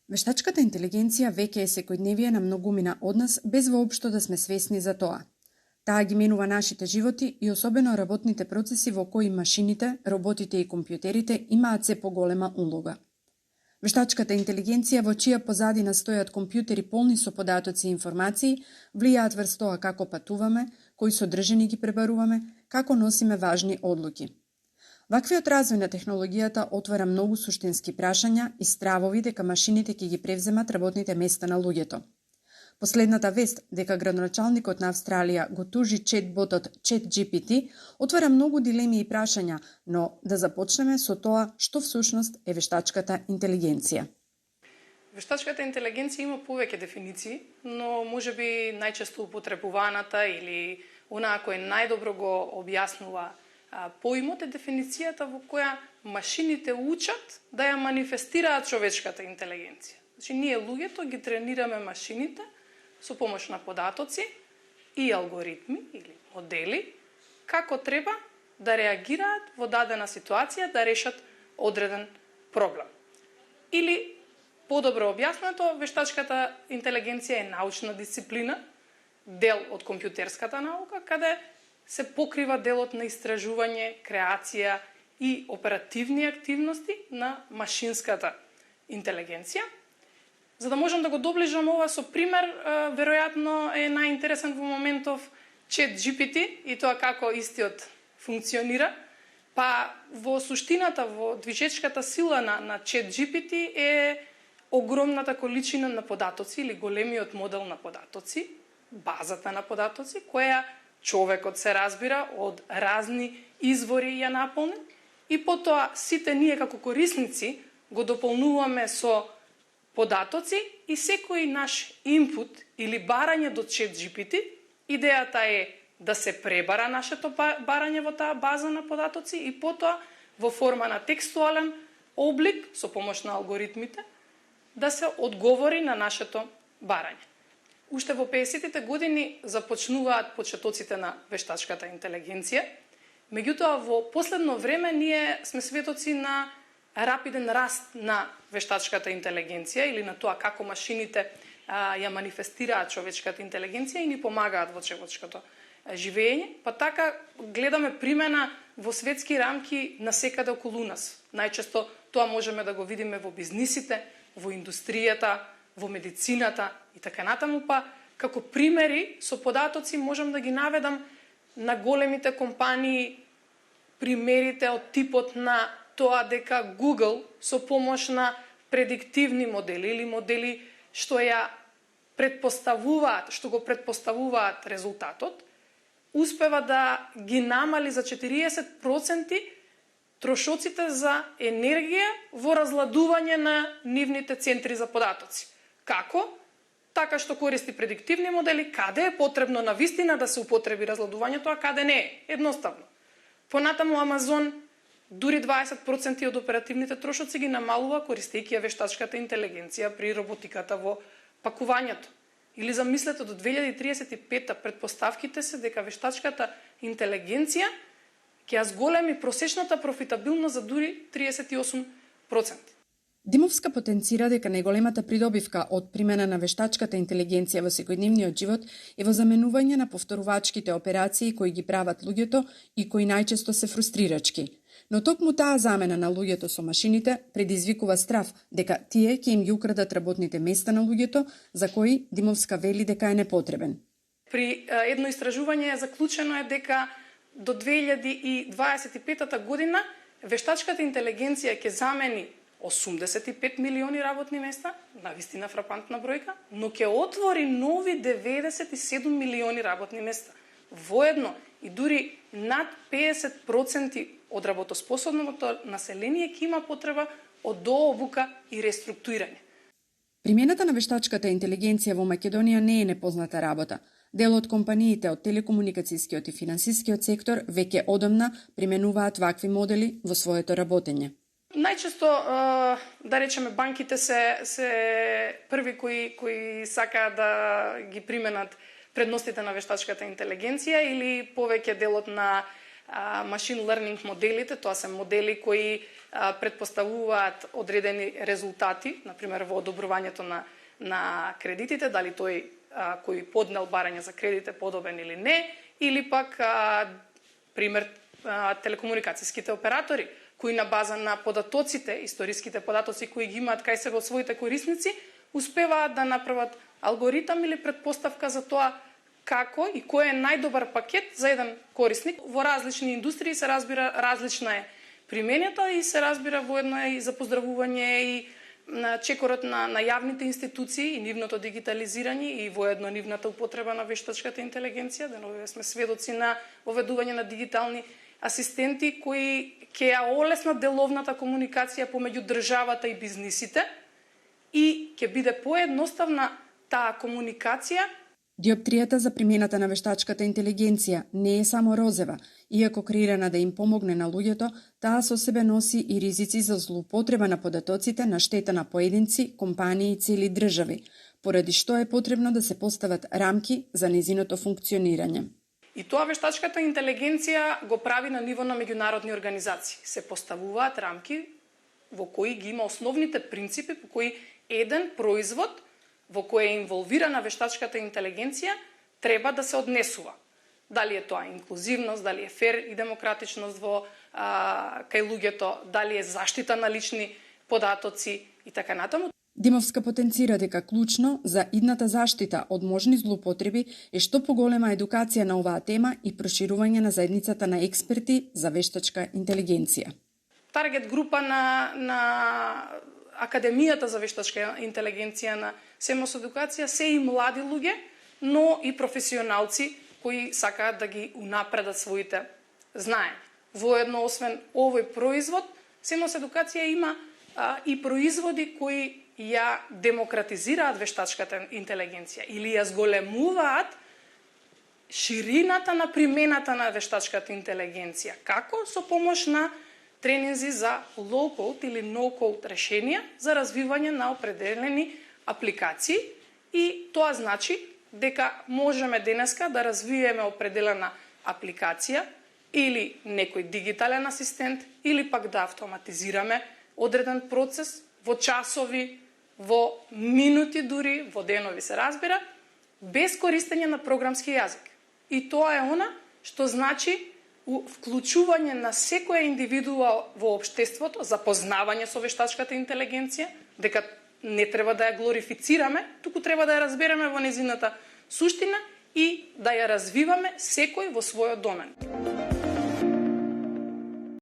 Вештачката интелигенција веќе е секојдневие на многумина од нас, без воопшто да сме свесни за тоа. Таа ги менува нашите животи и особено работните процеси во кои машините, роботите и компјутерите имаат се поголема улога. Вештачката интелигенција, во чија позадина стојат компјутери полни со податоци и информации, влијаат врз тоа како патуваме, кои содржини ги пребаруваме, како носиме важни одлуки. Ваквиот развој на технологијата отвара многу суштински прашања и стравови дека машините ќе ги превземат работните места на луѓето. Последната вест дека градоначалникот на Австралија го тужи чет-ботот ChatGPT отвара многу дилеми и прашања, но да започнеме со тоа што всушност е вештачката интелигенција. Вештачката интелигенција има повеќе дефиниции, но можеби најчесто употребуваната или онаа која најдобро го објаснува поимот е дефиницијата во која машините учат да ја манифестираат човечката интелигенција. Значи, ние луѓето ги тренираме машините со помош на податоци и алгоритми или модели како треба да реагираат во дадена ситуација да решат одреден проблем. Или, подобро објаснато, вештачката интелигенција е научна дисциплина, дел од компјутерската наука, каде се покрива делот на истражување, креација и оперативни активности на машинската интелигенција. За да можам да го доближам ова со пример, веројатно е најинтересен во моментов ChatGPT и тоа како истиот функционира. Па во суштината, во движечката сила на ChatGPT е огромната количина на податоци или големиот модел на податоци, базата на податоци, која човекот се разбира од разни извори ја наполни и потоа сите ние како корисници го дополнуваме со податоци и секој наш инпут или барање до ChatGPT, идејата е да се пребара нашето барање во таа база на податоци и потоа во форма на текстуален облик со помош на алгоритмите да се одговори на нашето барање. Уште во 50-тите години започнуваат почетоците на вештачката интелигенција, меѓутоа во последно време ние сме светоци на рапиден раст на вештачката интелигенција или на тоа како машините ја манифестираат човечката интелигенција и ни помагаат во човечкото живење, па така гледаме примена во светски рамки насекаде околу нас. Најчесто тоа можеме да го видиме во бизнисите, во индустријата, во медицината и така натаму, па како примери со податоци можам да ги наведам на големите компании примерите од типот на тоа дека Google со помош на предиктивни модели или модели што го предпоставуваат резултатот, успева да ги намали за 40% трошоците за енергија во разладување на нивните центри за податоци. Како? Така што користи предиктивни модели, каде е потребно на вистина да се употреби разладувањето, а каде не е. Едноставно. Понатаму Амазон дури 20% од оперативните трошоци ги намалува користејќи вештачката интелигенција при роботиката во пакувањето. Или замислете до 2035 предпоставките се дека вештачката интелигенција ќе ја зголеми просечната профитабилност за дури 38%. Димовска потенцира дека најголемата придобивка од примена на вештачката интелигенција во секојдневниот живот е во заменување на повторувачките операции кои ги прават луѓето и кои најчесто се фрустрирачки. Но токму таа замена на луѓето со машините предизвикува страв дека тие ќе им ги украдат работните места на луѓето, за кои Димовска вели дека е непотребен. При едно истражување заклучено е дека до 2025 година вештачката интелигенција ќе замени 85 милиони работни места, навистина фрапантна бројка, но ќе отвори нови 97 милиони работни места. Воедно и дури над 50% од работоспособното население ќе има потреба од дообука и реструктурирање. Примената на вештачката интелигенција во Македонија не е непозната работа. Дел од компаниите од телекомуникацијскиот и финансискиот сектор веќе одамна применуваат вакви модели во своето работење. Најчесто, да речеме, банките се први кои сакаат да ги применат предностите на вештачката интелигенција или повеќе делот на machine learning моделите, тоа се модели кои предпоставуваат одредени резултати, например во одобрувањето на кредитите, дали тој кој поднел барање за кредит е подобен или не, или пак пример телекомуникацијските оператори кои на база на податоците, историските податоци кои ги имаат кај себе од своите корисници, успеваат да направат алгоритам или предпоставка за тоа како и кој е најдобар пакет за еден корисник. Во различни индустрии се разбира различна е примената и се разбира воедно е и за поздравување и на чекорот на јавните институции и нивното дигитализирање и воедно нивната употреба на вештачката интелигенција. Деновиве сме сведоци на воведување на дигитални асистенти кои ќе ја олеснат деловната комуникација помеѓу државата и бизнисите и ќе биде поедноставна таа комуникација. Диоптријата за примената на вештачката интелигенција не е само розева, иако креирана да им помогне на луѓето, таа со себе носи и ризици за злоупотреба на податоците на штета на поединци, компании и цели држави, поради што е потребно да се постават рамки за незиното функционирање. И тоа вештачката интелигенција го прави на ниво на меѓународни организации. Се поставуваат рамки во кои ги има основните принципи по кои еден производ во кој е инволвирана вештачката интелигенција треба да се однесува. Дали е тоа инклузивност, дали е фер и демократичност кај луѓето, дали е заштита на лични податоци и така натаму. Димовска потенцира дека клучно за идната заштита од можни злоупотреби е што поголема едукација на оваа тема и проширување на заедницата на експерти за вештачка интелигенција. Таргет група на Академијата за вештачка интелигенција на СМОС едукација се и млади луѓе, но и професионалци кои сакаат да ги унапредат своите знаења. Воедно, освен овој производ, СМОС едукација има и производи кои ја демократизираат вештачката интелигенција или ја зголемуваат ширината на примената на вештачката интелигенција. Како? Со помош на тренинзи за low-code или no-code решенија за развивање на определени апликации и тоа значи дека можеме денеска да развиеме определена апликација или некој дигитален асистент или пак да автоматизираме одреден процес во часови, во минути дури, во денови се разбира, без користење на програмски јазик. И тоа е она што значи вклучување на секоја индивидуа во општеството, запознавање со вештачката интелигенција, дека не треба да ја глорифицираме, туку треба да ја разбереме во незината суштина и да ја развиваме секој во својот домен.